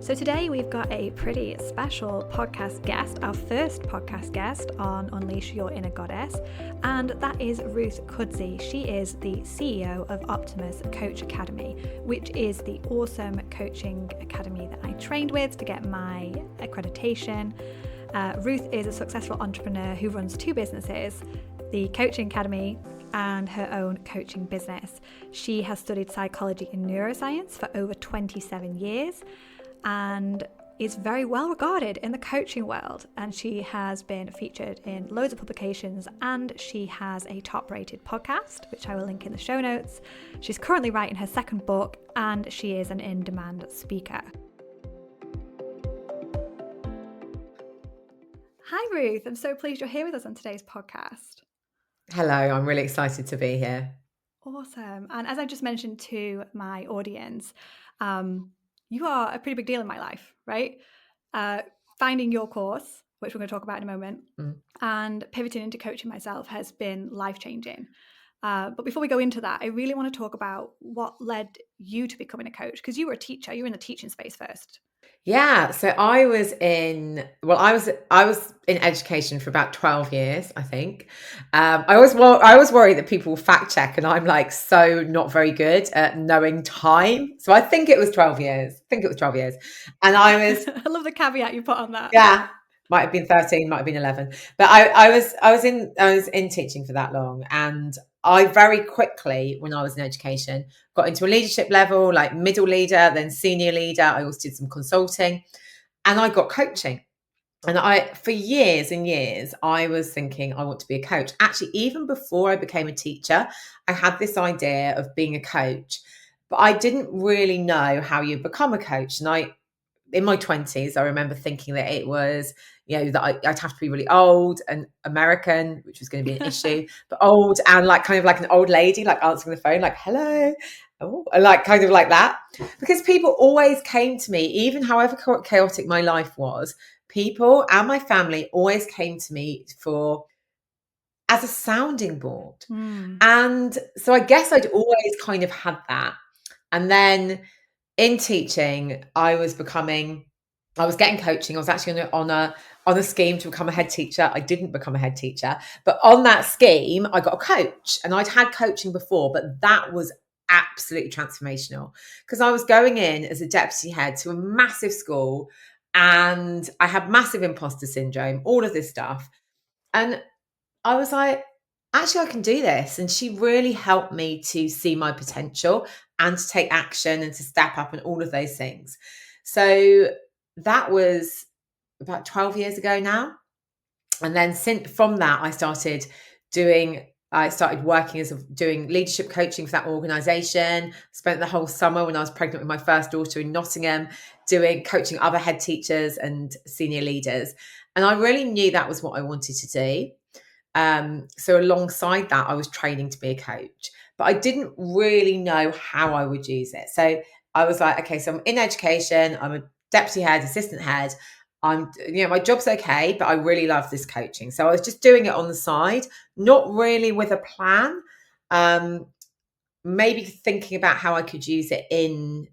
So today we've got a pretty special podcast guest, our first podcast guest on Unleash Your Inner Goddess, and that is Ruth Kudzi. She is the CEO of Optimus Coach Academy, which is the awesome coaching academy that I trained with to get my accreditation. Ruth is a successful entrepreneur who runs two businesses, the Coaching Academy and her own coaching business. She has studied psychology and neuroscience for over 27 years and is very well regarded in the coaching world. And she has been featured in loads of publications, and she has a top-rated podcast, which I will link in the show notes. She's currently writing her second book, and she is an in-demand speaker. Hi, Ruth. I'm so pleased you're here with us on today's podcast. Hello, I'm really excited to be here. Awesome. And as I just mentioned to my audience, you are a pretty big deal in my life, right? Finding your course, which we're going to talk about in a moment, and pivoting into coaching myself has been life-changing. But before we go into that, I really want to talk about what led you to becoming a coach, because you were a teacher. You were in the teaching space first. Yeah, so I was in education for about 12 years, I think. I was worried that people fact check, and I'm like so not very good at knowing time. So I think it was 12 years. And I was I love the caveat you put on that. Yeah, might have been 13, might have been 11. But I was in teaching for that long, and I very quickly, when I was in education, got into a leadership level, like middle leader, then senior leader. I also did some consulting, and I got coaching. And for years and years, I was thinking I want to be a coach. Actually, even before I became a teacher, I had this idea of being a coach, but I didn't really know how you become a coach. And in my 20s, I remember thinking that it was, that I'd have to be really old and American, which was going to be an issue, but old and like kind of like an old lady, like answering the phone, like, hello, like kind of like that. Because people always came to me, even however chaotic my life was, people and my family always came to me as a sounding board. And so I guess I'd always kind of had that. And then in teaching, I was getting coaching. I was actually on a scheme to become a head teacher. I didn't become a head teacher, but on that scheme, I got a coach, and I'd had coaching before, but that was absolutely transformational because I was going in as a deputy head to a massive school, and I had massive imposter syndrome, all of this stuff. And I was like, actually, I can do this. And she really helped me to see my potential and to take action and to step up and all of those things. So that was about 12 years ago now. And then from that, I started working doing leadership coaching for that organization. Spent the whole summer when I was pregnant with my first daughter in Nottingham, doing coaching other head teachers and senior leaders. And I really knew that was what I wanted to do. So alongside that, I was training to be a coach, but I didn't really know how I would use it. So I was like, okay, so I'm in education, I'm a deputy head, assistant head. My job's okay, but I really love this coaching. So I was just doing it on the side, not really with a plan. Maybe thinking about how I could use it in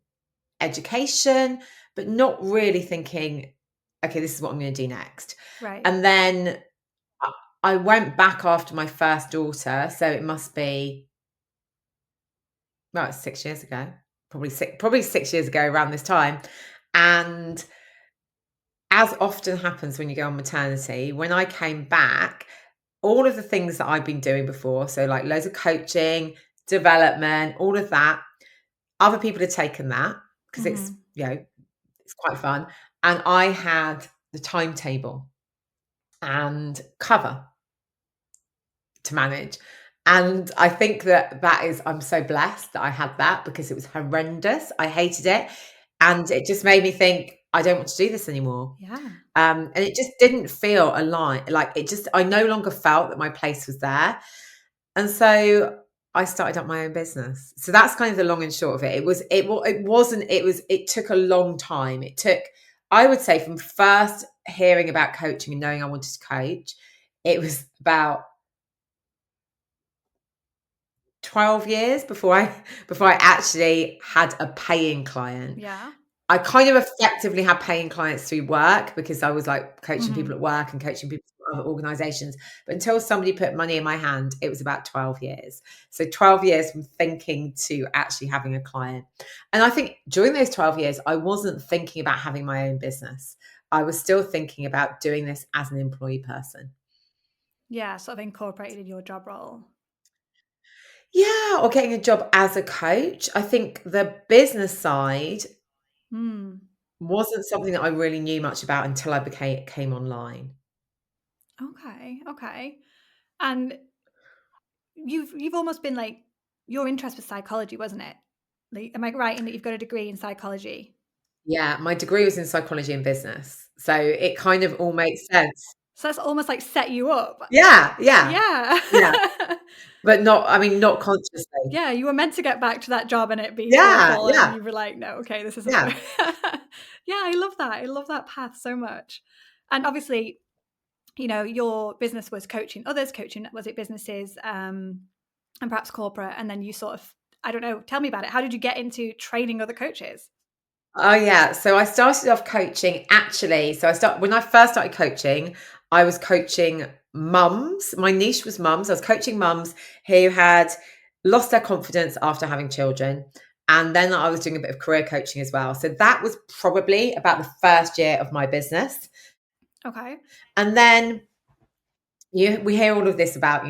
education, but not really thinking, okay, this is what I'm going to do next. Right. And then I went back after my first daughter, so it must be, it's 6 years ago, probably 6 years ago around this time. And as often happens when you go on maternity, when I came back, all of the things that I've been doing before, so like loads of coaching, development, all of that, other people had taken that because it's quite fun. And I had the timetable and cover to manage. And I think I'm so blessed that I had that because it was horrendous. I hated it. And it just made me think, I don't want to do this anymore. Yeah. And it just didn't feel aligned. I no longer felt that my place was there. And so I started up my own business. So that's kind of the long and short of it. It took a long time. It took, I would say, from first hearing about coaching and knowing I wanted to coach, it was about 12 years before I actually had a paying client. Yeah. I kind of effectively had paying clients through work because I was like coaching people at work and coaching people at other organizations. But until somebody put money in my hand, it was about 12 years. So 12 years from thinking to actually having a client. And I think during those 12 years, I wasn't thinking about having my own business. I was still thinking about doing this as an employee person. Yeah, sort of incorporated in your job role. Yeah, or getting a job as a coach. I think the business side wasn't something that I really knew much about until I came online. Okay. And you've almost been like, your interest was psychology, wasn't it? Like, am I right in that you've got a degree in psychology? Yeah, my degree was in psychology and business, so it kind of all makes sense. So that's almost like set you up. Yeah, yeah, Yeah. yeah, but not consciously. Yeah, you were meant to get back to that job and it be Yeah, awful, and yeah, you were like, "No, okay, this isn't yeah. work." Yeah, I love that. I love that path so much. And obviously, your business was coaching others, was it businesses, and perhaps corporate, and then you sort of, I don't know, tell me about it. How did you get into training other coaches? Oh, yeah, so I started off coaching actually, when I first started coaching, I was coaching mums. My niche was mums. I was coaching mums who had lost their confidence after having children, and then I was doing a bit of career coaching as well. So that was probably about the first year of my business. Okay. And then we hear all of this about,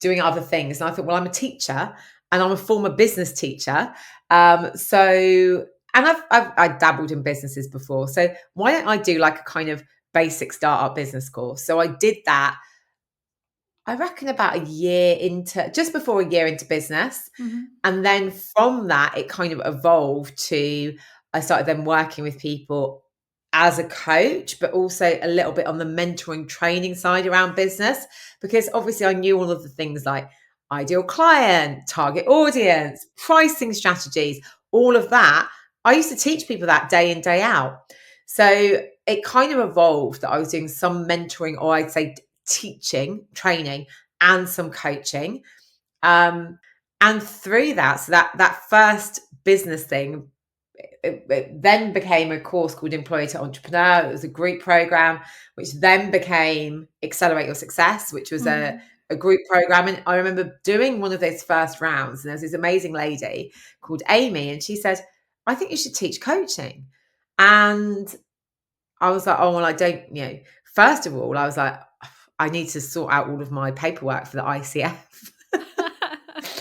doing other things. And I thought, well, I'm a teacher and I'm a former business teacher. And I dabbled in businesses before. So why don't I do like a kind of basic startup business course? So I did that, I reckon about just before a year into business. And then from that, it kind of evolved to, I started then working with people as a coach, but also a little bit on the mentoring training side around business, because obviously I knew all of the things like ideal client, target audience, pricing strategies, all of that. I used to teach people that day in, day out. So it kind of evolved that I was doing some mentoring, or I'd say teaching, training, and some coaching. And through that, so that first business thing, it then became a course called Employer to Entrepreneur. It was a group program, which then became Accelerate Your Success, which was a group program. And I remember doing one of those first rounds, and there was this amazing lady called Amy, and she said, I think you should teach coaching. And I was like, oh, well, I don't, first of all, I was like, I need to sort out all of my paperwork for the ICF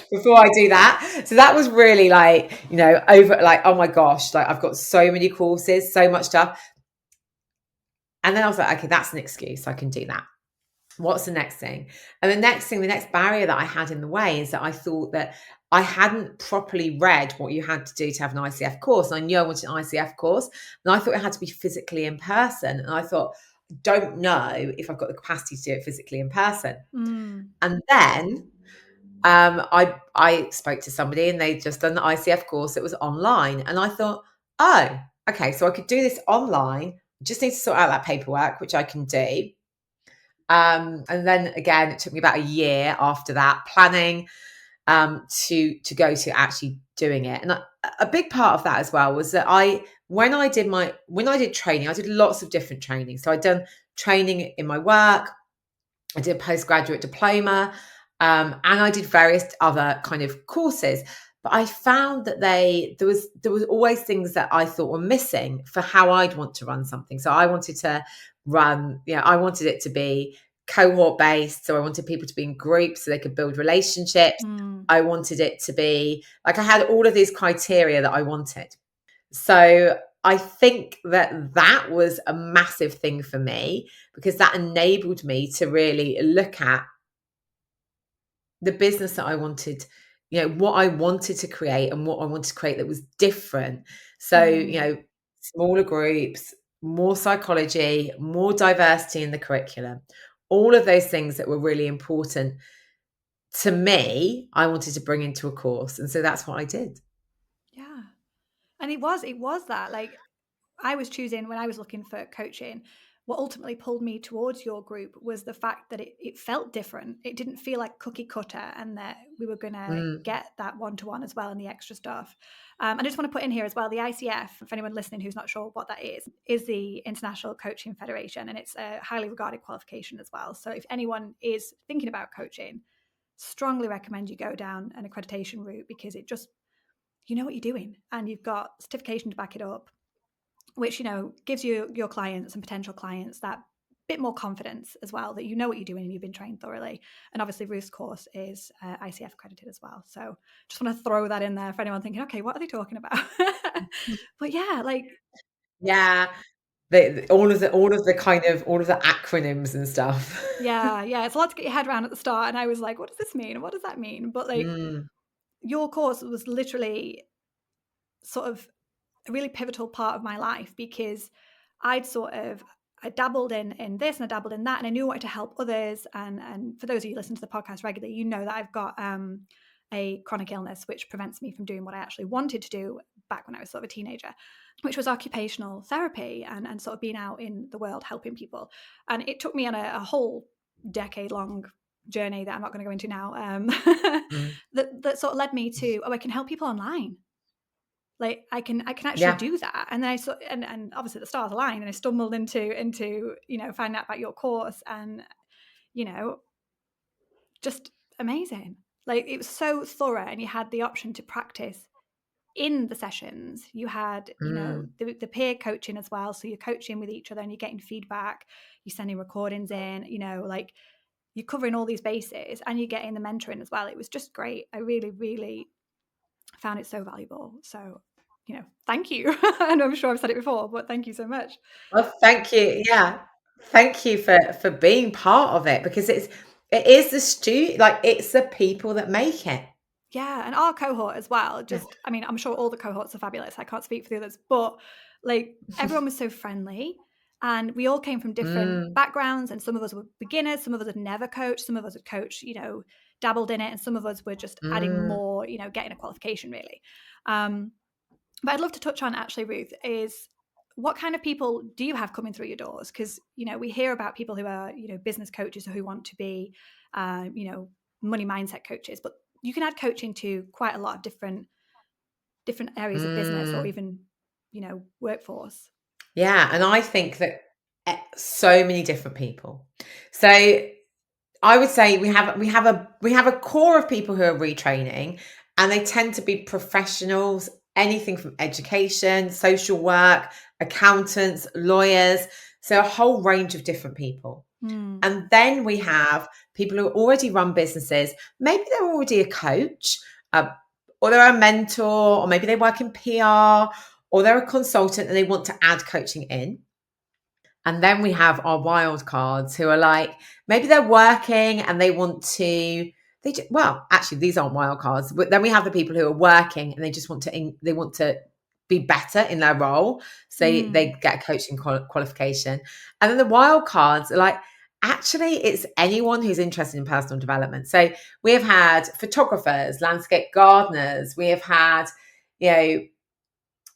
before I do that. So that was really like, over like, oh my gosh, like I've got so many courses, so much stuff. And then I was like, okay, that's an excuse. I can do that. What's the next thing? And the next barrier that I had in the way is that I thought that I hadn't properly read what you had to do to have an ICF course. And I knew I wanted an ICF course. And I thought it had to be physically in person. And I thought, don't know if I've got the capacity to do it physically in person. And then I spoke to somebody and they'd just done the ICF course. It was online. And I thought, oh, okay, so I could do this online. Just need to sort out that paperwork, which I can do. And then again, it took me about a year after that planning to go to actually doing it. And a big part of that as well was that when I did training, I did lots of different training. So I'd done training in my work, I did a postgraduate diploma, and I did various other kind of courses. But I found that there was always things that I thought were missing for how I'd want to run something. So I wanted to run, I wanted it to be cohort based. So I wanted people to be in groups so they could build relationships. I wanted it to be like, I had all of these criteria that I wanted. So I think that was a massive thing for me, because that enabled me to really look at the business that I wanted, what I wanted to create and what I wanted to create that was different. So, smaller groups, more psychology, more diversity in the curriculum, all of those things that were really important to me, I wanted to bring into a course. And so that's what I did. Yeah. And it was that, like, I was choosing, when I was looking for coaching, what ultimately pulled me towards your group was the fact that it felt different. It didn't feel like cookie cutter, and that we were going to get that one-to-one as well and the extra stuff. I just want to put in here as well, the ICF, for anyone listening who's not sure what that is the International Coaching Federation, and it's a highly regarded qualification as well. So if anyone is thinking about coaching, strongly recommend you go down an accreditation route, because it just, you know what you're doing, and you've got certification to back it up, which, you know, gives you your clients and potential clients that bit more confidence as well, that you know what you're doing and you've been trained thoroughly. And obviously Ruth's course is ICF accredited as well. So just want to throw that in there for anyone thinking, okay, what are they talking about? But yeah, like, Yeah. All of the acronyms and stuff. yeah, it's a lot to get your head around at the start. And I was like, what does this mean? What does that mean? But like, your course was literally sort of a really pivotal part of my life, because I dabbled in this and I dabbled in that, and I knew I wanted to help others. And for those of you who listen to the podcast regularly, you know that I've got a chronic illness which prevents me from doing what I actually wanted to do back when I was sort of a teenager, which was occupational therapy and sort of being out in the world helping people. And it took me on a whole decade-long journey that I'm not going to go into now, that sort of led me to, I can help people online. Like I can actually do that. And then I saw, and obviously the stars aligned, and I stumbled into, you know, finding out about your course, and, you know, just amazing. Like, it was so thorough, and you had the option to practice in the sessions. You had, you know, the peer coaching as well. So you're coaching with each other and you're getting feedback, you're sending recordings in, you know, like you're covering all these bases, and you're getting the mentoring as well. It was just great. I really, really found it so valuable. So, you know, thank you. And I'm sure I've said it before, but thank you so much. Well, thank you. Yeah. Thank you for being part of it, because it is it's the people that make it. Yeah. And our cohort as well, just, I mean, I'm sure all the cohorts are fabulous. I can't speak for the others, but like everyone was so friendly, and we all came from different backgrounds, and some of us were beginners, some of us had never coached, some of us had coached, you know, dabbled in it, and some of us were just adding more, you know, getting a qualification really. But I'd love to touch on, actually, Ruth, is what kind of people do you have coming through your doors? Because, you know, we hear about people who are, you know, business coaches, or who want to be, you know, money mindset coaches, but you can add coaching to quite a lot of different areas of business, or even, you know, workforce. Yeah. And I think that so many different people. So I would say we have a core of people who are retraining, and they tend to be professionals, anything from education, social work, accountants, lawyers, so a whole range of different people. And then we have people who already run businesses. Maybe they're already a coach, or they're a mentor, or maybe they work in PR, or they're a consultant and they want to add coaching in. And then we have our wild cards, who are like, maybe they're working and they want to, actually, these aren't wild cards, but then we have the people who are working and they just want to be better in their role. So they get a coaching qualification. And then the wild cards are like, actually, it's anyone who's interested in personal development. So we have had photographers, landscape gardeners, we have had, you know,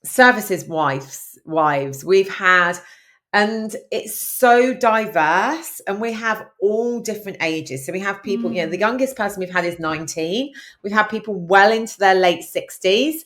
services wives. We've had, and it's so diverse, and we have all different ages. So we have people, you know, the youngest person we've had is 19. We've had people well into their late 60s.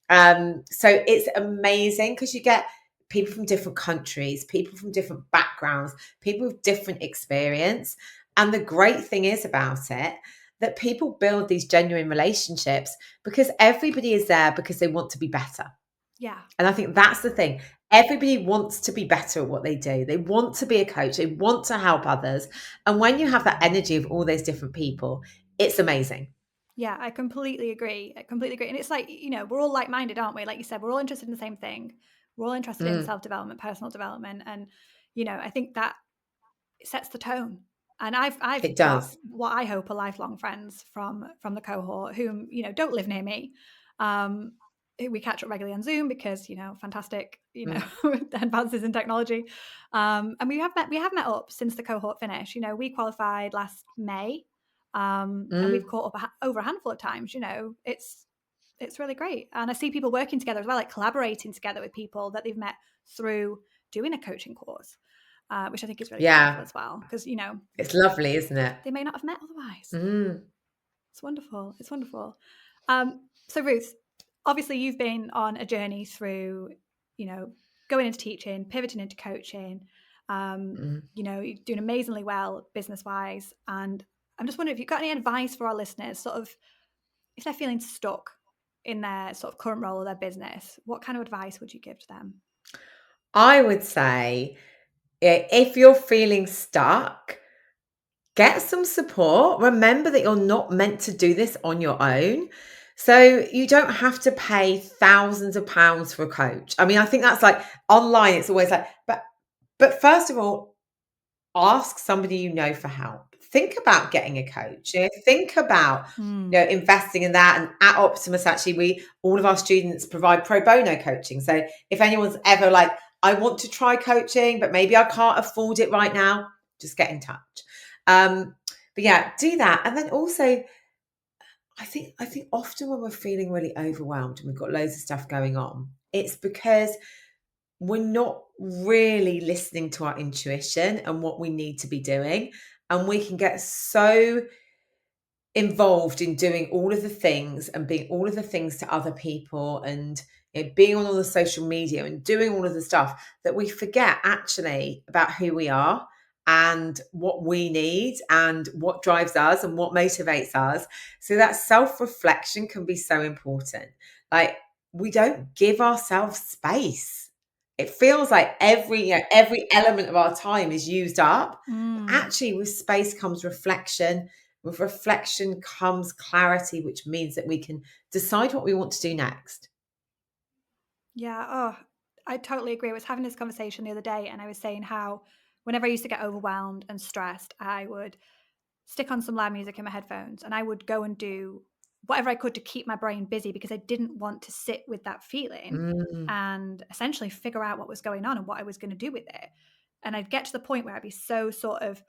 So it's amazing, because you get people from different countries, people from different backgrounds, people with different experience. And the great thing is about it, that people build these genuine relationships, because everybody is there because they want to be better. Yeah. And I think that's the thing. Everybody wants to be better at what they do. They want to be a coach. They want to help others. And when you have that energy of all those different people, it's amazing. Yeah, I completely agree. And it's like, you know, we're all like-minded, aren't we? Like you said, we're all interested in the same thing. We're all interested in self-development, personal development. And, you know, I think that sets the tone. And I've got what I hope are lifelong friends from the cohort, whom, you know, don't live near me. We catch up regularly on Zoom because, you know, fantastic, you know, advances in technology. And we have met up since the cohort finished. You know, we qualified last May, and we've caught up over a handful of times. You know, it's really great. And I see people working together as well, like collaborating together with people that they've met through doing a coaching course. which I think is really Yeah. powerful as well, because, you know, It's lovely, isn't it? they may not have met otherwise. Mm. It's wonderful. It's wonderful. So Ruth, obviously you've been on a journey through, you know, going into teaching, pivoting into coaching. You know, you're doing amazingly well business-wise. And I'm just wondering if you've got any advice for our listeners, sort of, if they're feeling stuck in their sort of current role of their business, what kind of advice would you give to them? I would say, if you're feeling stuck, get some support. Remember that you're not meant to do this on your own. So you don't have to pay thousands of pounds for a coach. I mean, I think that's like online, it's always like, but first of all, ask somebody you know for help. Think about getting a coach. You know, think about investing in that. And at Optimus, actually, all of our students provide pro bono coaching. So if anyone's ever like, I want to try coaching, but maybe I can't afford it right now, just get in touch. But yeah, do that. And then also, I think often when we're feeling really overwhelmed and we've got loads of stuff going on, it's because we're not really listening to our intuition and what we need to be doing. And we can get so involved in doing all of the things and being all of the things to other people, and being on all the social media and doing all of the stuff, that we forget actually about who we are and what we need and what drives us and what motivates us. So that self-reflection can be so important. Like, we don't give ourselves space. It feels like every element of our time is used up. But actually, with space comes reflection. With reflection comes clarity, which means that we can decide what we want to do next. Yeah. Oh, I totally agree. I was having this conversation the other day, and I was saying how whenever I used to get overwhelmed and stressed, I would stick on some loud music in my headphones and I would go and do whatever I could to keep my brain busy, because I didn't want to sit with that feeling and essentially figure out what was going on and what I was going to do with it. And I'd get to the point where I'd be so sort of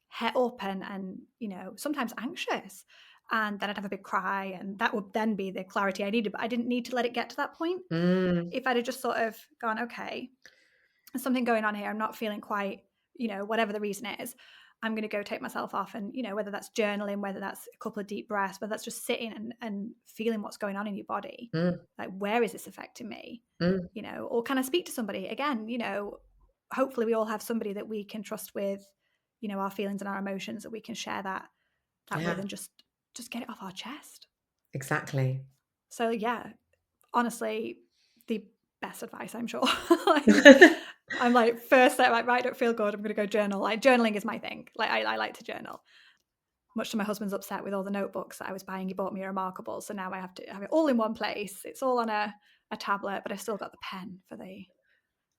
het up and you know, sometimes anxious. And then I'd have a big cry, and that would then be the clarity I needed. But I didn't need to let it get to that point. If I'd have just sort of gone, okay, there's something going on here, I'm not feeling quite, you know, whatever the reason is, I'm going to go take myself off. And, you know, whether that's journaling, whether that's a couple of deep breaths, whether that's just sitting and feeling what's going on in your body. Like, where is this affecting me? You know, or can I speak to somebody? Again, you know, hopefully we all have somebody that we can trust with, you know, our feelings and our emotions, that we can share that with, and just get it off our chest. Exactly. So yeah, honestly, the best advice, I'm sure. I'm like, first step, like, right, I don't feel good, I'm going to go journal. Like, journaling is my thing. Like, I like to journal. Much to my husband's upset with all the notebooks that I was buying. He bought me a Remarkable. So now I have to have it all in one place. It's all on a tablet, but I've still got the pen for the...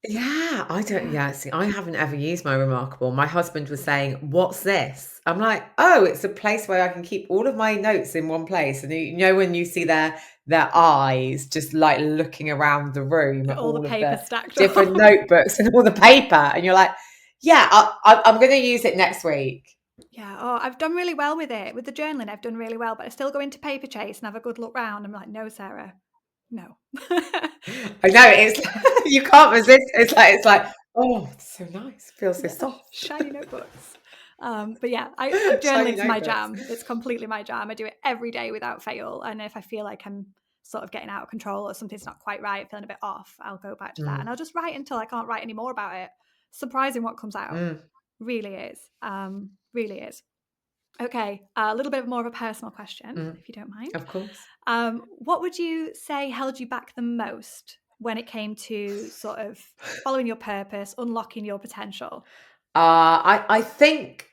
Yeah, see, I haven't ever used my Remarkable. My husband was saying, "What's this?" I'm like, "Oh, it's a place where I can keep all of my notes in one place." And you know, when you see their eyes just like looking around the room at all the of paper the stacked different up. notebooks and all the paper, and you're like, "Yeah, I'm going to use it next week." Yeah. Oh, I've done really well with it. With the journaling, I've done really well, but I still go into Paperchase and have a good look round. I'm like, no, Sarah, no. I know, it's you can't resist. It's like, oh, it's so nice. It feels so soft. Shiny notebooks. But yeah, Shiny journaling's my notebooks. jam. It's completely my jam. I do it every day without fail. And if I feel like I'm sort of getting out of control or something's not quite right, feeling a bit off, I'll go back to that. And I'll just write until I can't write any more about it. Surprising what comes out. Really is. Really is. Okay, a little bit more of a personal question, if you don't mind. Of course. What would you say held you back the most when it came to sort of following your purpose, unlocking your potential? I think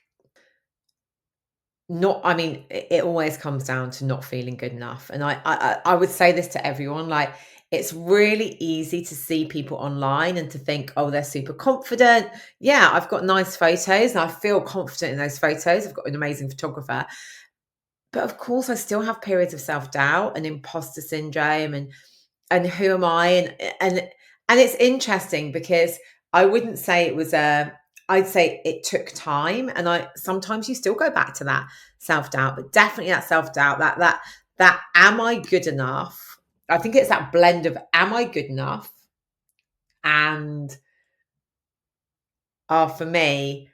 it always comes down to not feeling good enough. And I would say this to everyone, like, it's really easy to see people online and to think, oh, they're super confident. Yeah, I've got nice photos and I feel confident in those photos. I've got an amazing photographer. But of course, I still have periods of self-doubt and imposter syndrome and who am I? And it's interesting because I wouldn't say it was I'd say it took time, and sometimes you still go back to that self-doubt, but definitely that self-doubt, that am I good enough? I think it's that blend of am I good enough and are for me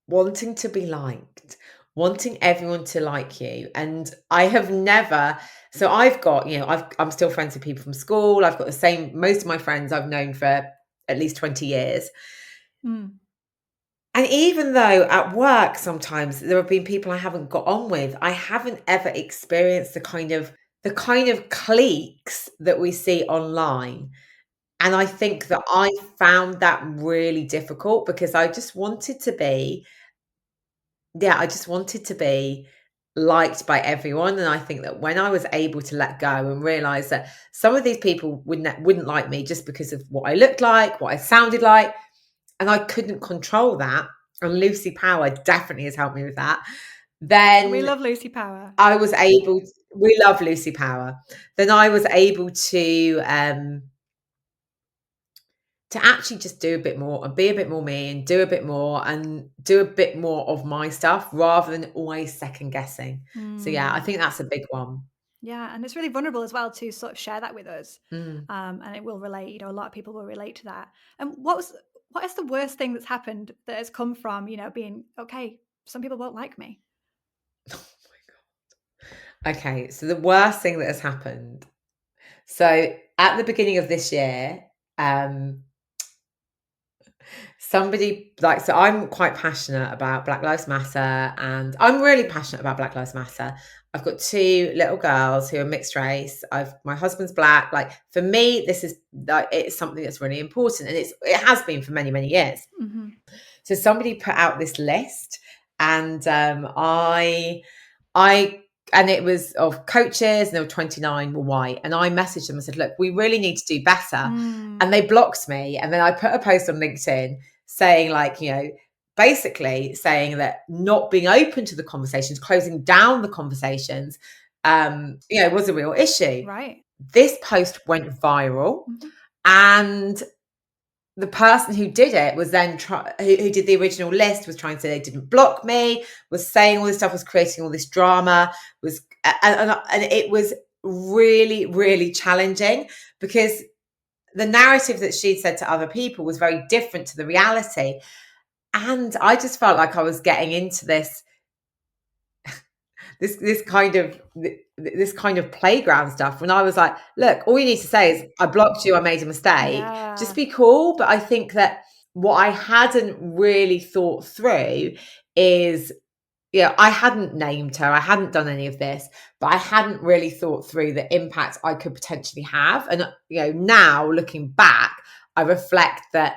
wanting to be liked, wanting everyone to like you. And I have never, so I've got, I'm still friends with people from school. I've got the same, most of my friends I've known for at least 20 years. Mm. And even though at work sometimes there have been people I haven't got on with, I haven't ever experienced the kind of cliques that we see online. And I think that I found that really difficult because I just wanted to be liked by everyone. And I think that when I was able to let go and realize that some of these people wouldn't like me just because of what I looked like, what I sounded like, and I couldn't control that, and Lucy Power definitely has helped me with that, We then love Lucy Power. I was able to, we love Lucy Power. Then I was able to actually just do a bit more and be a bit more me and do a bit more of my stuff rather than always second guessing. So yeah, I think that's a big one. Yeah, and it's really vulnerable as well to sort of share that with us, Mm. and it will relate. A lot of people will relate to that. And what is the worst thing that's happened that has come from being okay? Some people won't like me. Oh my God. Okay, so the worst thing that has happened. So at the beginning of this year, somebody so I'm quite passionate about Black Lives Matter, and I'm really passionate about Black Lives Matter. I've got two little girls who are mixed race. My husband's black. Like for me, this is like it's something that's really important, and it has been for many, many years. Mm-hmm. So somebody put out this list, and and it was of coaches, and there were 29 were white. And I messaged them and said, look, we really need to do better. And they blocked me. And then I put a post on LinkedIn saying basically saying that not being open to the conversations, closing down the conversations, was a real issue. Right. This post went viral. Mm-hmm. And the person who did it was then who did the original list was trying to say they didn't block me, was saying all this stuff, was creating all this drama, and it was really, really challenging because the narrative that she'd said to other people was very different to the reality. And I just felt like I was getting into this kind of playground stuff when I was like, look, all you need to say is I blocked you, I made a mistake. Yeah. Just be cool. But I think that what I hadn't really thought through is, I hadn't named her, I hadn't done any of this, but I hadn't really thought through the impact I could potentially have. And now looking back, I reflect that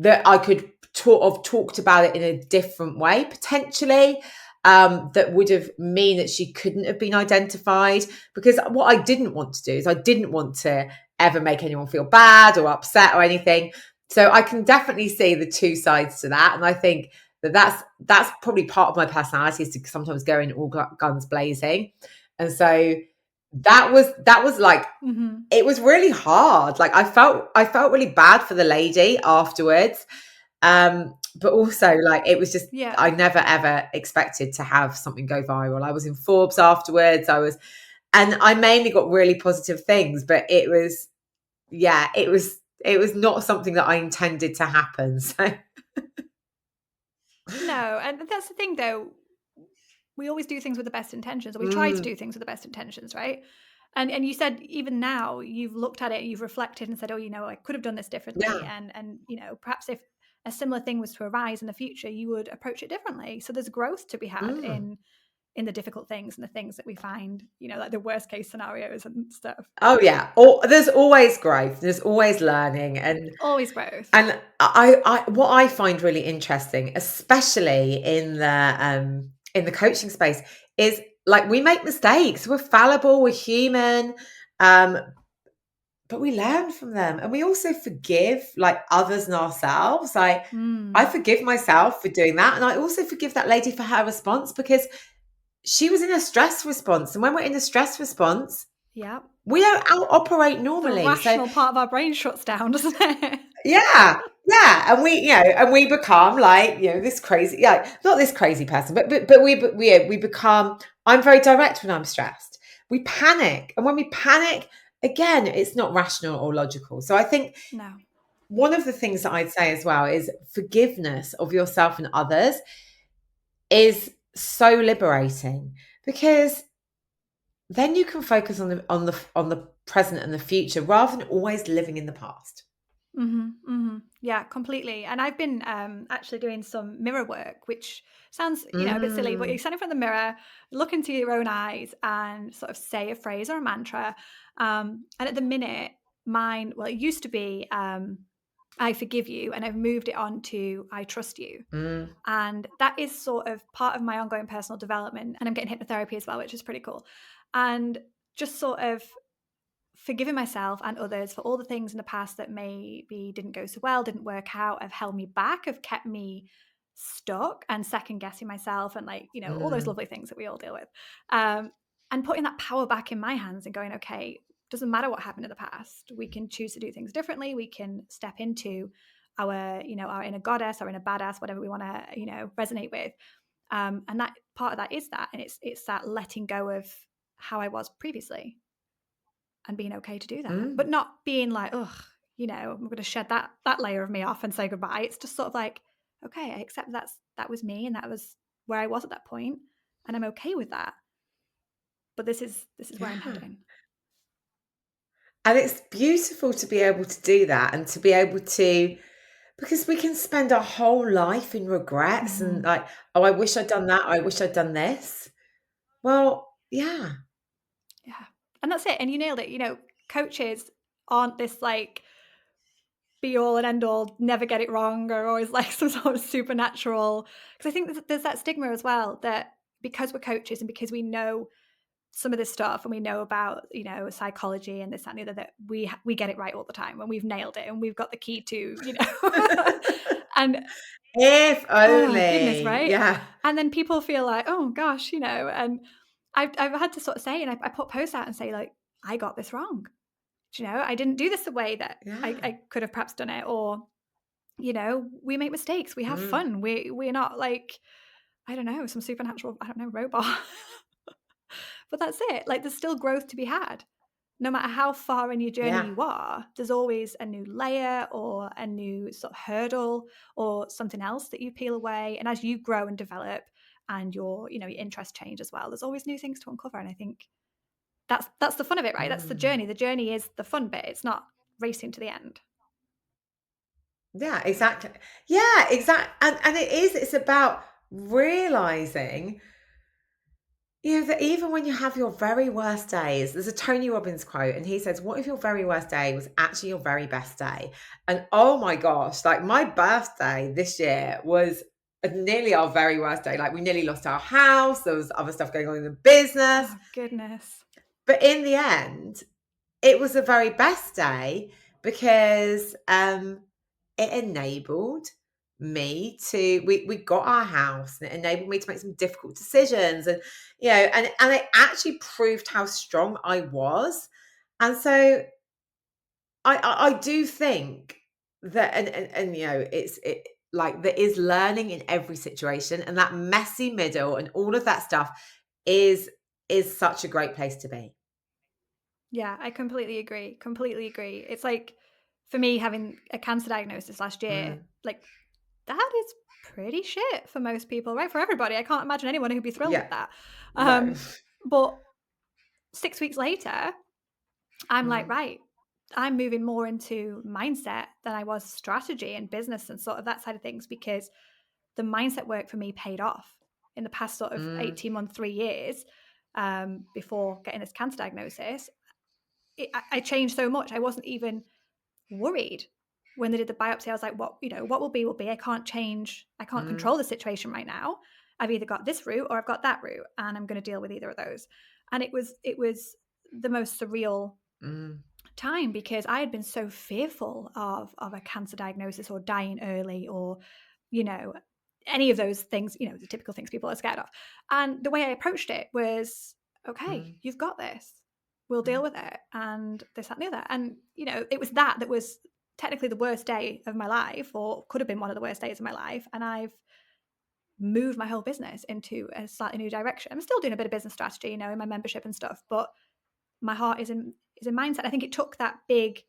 I could have talked about it in a different way potentially. That would have mean that she couldn't have been identified, because what I didn't want to do is I didn't want to ever make anyone feel bad or upset or anything. So I can definitely see the two sides to that. And I think that's probably part of my personality, is to sometimes go in all guns blazing. And so that was like, mm-hmm. It was really hard. Like I felt really bad for the lady afterwards. But also like it was just, I never ever expected to have something go viral. I was in Forbes afterwards. And I mainly got really positive things, but it was not something that I intended to happen. So no, and that's the thing though. We always do things with the best intentions, or we try to do things with the best intentions, right? And you said even now you've looked at it, you've reflected and said, oh, I could have done this differently. Yeah. And perhaps if a similar thing was to arise in the future, you would approach it differently. So there's growth to be had in the difficult things and the things that we find, like the worst case scenarios and stuff. Oh yeah. There's always growth. There's always learning and always growth. And I what I find really interesting, especially in the coaching space, is like we make mistakes. We're fallible. We're human. But we learn from them, and we also forgive like others and ourselves. Like I forgive myself for doing that, and I also forgive that lady for her response, because she was in a stress response, and when we're in a stress response, we don't out operate normally. The rational part of our brain shuts down, doesn't it? Yeah, and we become like this crazy, not this crazy person, but we become. I'm very direct when I'm stressed. We panic, and when we panic. Again, it's not rational or logical. So I think one of the things that I'd say as well is forgiveness of yourself and others is so liberating, because then you can focus on the present and the future rather than always living in the past. Yeah, completely. And I've been actually doing some mirror work, which sounds, a bit silly, but you Mm, stand in front of the mirror, look into your own eyes, and sort of say a phrase or a mantra. And at the minute, it used to be I forgive you, and I've moved it on to I trust you. mm, And that is sort of part of my ongoing personal development. And I'm getting hypnotherapy as well, which is pretty cool. And just sort of forgiving myself and others for all the things in the past that maybe didn't go so well, didn't work out, have held me back, have kept me stuck and second guessing myself, and all those mm. lovely things that we all deal with. And putting that power back in my hands and going, okay, doesn't matter what happened in the past. We can choose to do things differently. We can step into our inner goddess, our inner badass, whatever we want to, resonate with. And that part of that is that, and it's that letting go of how I was previously and being okay to do that, Mm. but not being like, ugh, I'm going to shed that layer of me off and say goodbye. It's just sort of like, okay, I accept that was me, and that was where I was at that point, and I'm okay with that. But this is where I'm Yeah. heading. And it's beautiful to be able to do that and to be able to, because we can spend our whole life in regrets and Hmm. like, oh, I wish I'd done that. I wish I'd done this. Well, yeah. Yeah, and that's it. And you nailed it. Coaches aren't this like be all and end all, never get it wrong, or always like some sort of supernatural. Because I think there's that stigma as well that because we're coaches and because we know some of this stuff and we know about psychology and this that and the other, that we get it right all the time and we've nailed it and we've got the key to and If oh goodness, only. right? Yeah. And then people feel like, oh gosh, and I've had to sort of say, and I put posts out and say, like, I got this wrong. I didn't do this the way that Yeah. I could have perhaps done it. Or we make mistakes, we have Mm, fun, we're not like, I don't know, some supernatural, I don't know, robot. But that's it. Like, there's still growth to be had. No matter how far in your journey yeah. you are, there's always a new layer or a new sort of hurdle or something else that you peel away. And as you grow and develop and your interests change as well, there's always new things to uncover. And I think that's the fun of it, right? That's the Mm. journey. The journey is the fun bit. It's not racing to the end. Yeah, exactly. Yeah, exactly. And it's about realizing, that even when you have your very worst days, there's a Tony Robbins quote, and he says, what if your very worst day was actually your very best day? And oh my gosh, like my birthday this year was nearly our very worst day. Like we nearly lost our house, there was other stuff going on in the business. Oh, goodness. But in the end, it was the very best day because it enabled me to we got our house, and it enabled me to make some difficult decisions, and and it actually proved how strong I was. And so I do think that, and it like there is learning in every situation, and that messy middle and all of that stuff is such a great place to be. Yeah, I completely agree. Completely agree. It's like, for me, having a cancer diagnosis last year, Mm, like, that is pretty shit for most people, right? For everybody. I can't imagine anyone who'd be thrilled yeah, with that. no. But 6 weeks later, I'm like, Mm, right, I'm moving more into mindset than I was strategy and business and sort of that side of things, because the mindset work for me paid off in the past sort of mm, 18 months, 3 years, before getting this cancer diagnosis. I changed so much. I wasn't even worried when they did the biopsy. I was like, what will be will be. I can't change. I can't mm, control the situation right now. I've either got this route or I've got that route, and I'm going to deal with either of those. And it was the most surreal mm, time, because I had been so fearful of a cancer diagnosis or dying early, or you know any of those things, the typical things people are scared of. And the way I approached it was, okay, mm, you've got this, we'll deal mm, with it, and this, that, and the other. And it was that was technically the worst day of my life, or could have been one of the worst days of my life, and I've moved my whole business into a slightly new direction. I'm still doing a bit of business strategy, in my membership and stuff, but my heart is in mindset. I think it took that big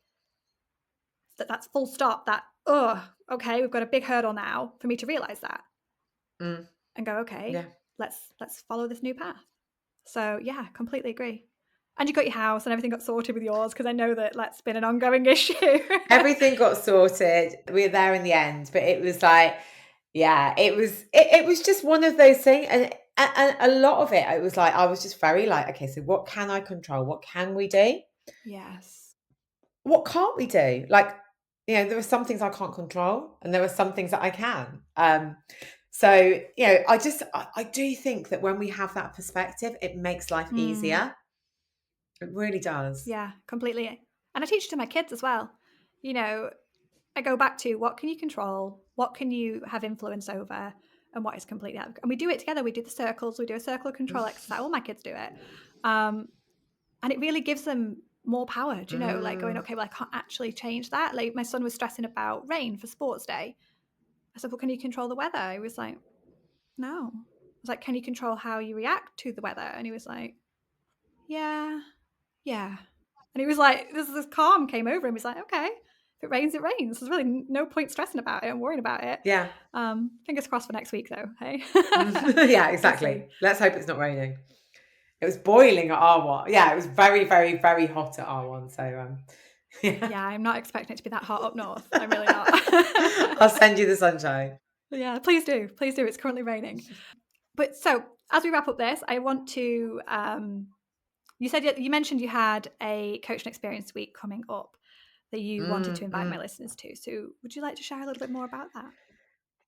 that's full stop, that, oh, okay, we've got a big hurdle now, for me to realize that and go, okay, let's follow this new path. So yeah, completely agree. And you got your house and everything got sorted with yours, because I know that that's been an ongoing issue. Everything got sorted. We were there in the end, but it was like, yeah, it was just one of those things. And a lot of it, it was like, I was just very like, okay, so what can I control? What can we do? Yes. What can't we do? Like, there are some things I can't control and there are some things that I can. So, I do think that when we have that perspective, it makes life easier. It really does. Yeah, completely. And I teach it to my kids as well. I go back to, what can you control? What can you have influence over? And what is completely out? And we do it together. We do the circles. We do a circle control exercise. All my kids do it. And it really gives them more power, like going, okay, well, I can't actually change that. Like, my son was stressing about rain for sports day. I said, well, can you control the weather? He was like, no. I was like, can you control how you react to the weather? And he was like, yeah. And he was like, this calm came over him. He's like, okay, if it rains, it rains. There's really no point stressing about it and worrying about it. Yeah. Fingers crossed for next week, though. Hey. Yeah, exactly. Let's hope it's not raining. It was boiling at R1. Yeah, it was very, very, very hot at R1. So, yeah, I'm not expecting it to be that hot up north. I'm really not. I'll send you the sunshine. Yeah, please do. Please do. It's currently raining. But so, as we wrap up this, I want to, you mentioned you had a coaching experience week coming up that you wanted to invite my listeners to. So would you like to share a little bit more about that?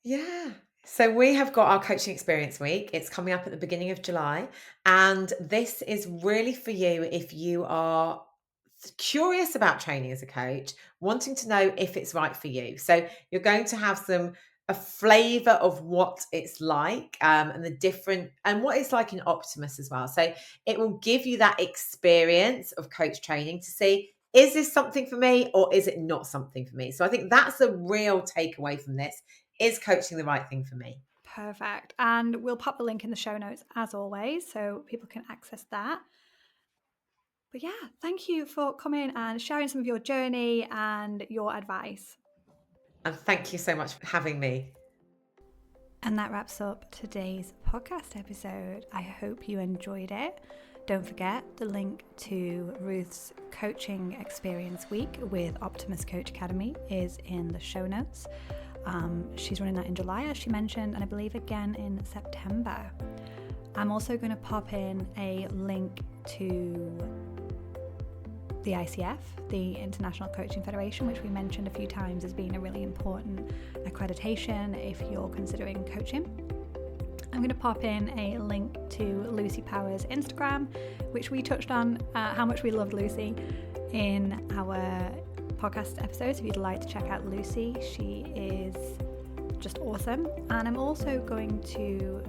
Yeah. So we have got our coaching experience week. It's coming up at the beginning of July. And this is really for you if you are curious about training as a coach, wanting to know if it's right for you. So you're going to have a flavour of what it's like and the different, and what it's like in Optimus as well. So it will give you that experience of coach training to see, is this something for me or is it not something for me? So I think that's a real takeaway from this. Is coaching the right thing for me? Perfect. And we'll pop the link in the show notes as always, so people can access that. But yeah, thank you for coming and sharing some of your journey and your advice. And thank you so much for having me. And that wraps up today's podcast episode. I hope you enjoyed it. Don't forget, the link to Ruth's coaching experience week with Optimus Coach Academy is in the show notes. She's running that in July, as she mentioned, and I believe again in September. I'm also going to pop in a link to the ICF, the International Coaching Federation, which we mentioned a few times as being a really important accreditation if you're considering coaching. I'm going to pop in a link to Lucy Power's Instagram, which we touched on how much we loved Lucy in our podcast episodes. If you'd like to check out Lucy, she is just awesome. And I'm also going to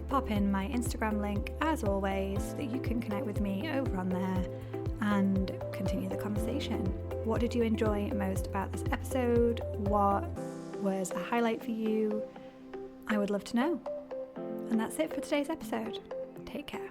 pop in my Instagram link as always, so that you can connect with me over on there and continue the conversation. What did you enjoy most about this episode? What was a highlight for you? I would love to know. And that's it for today's episode. Take care.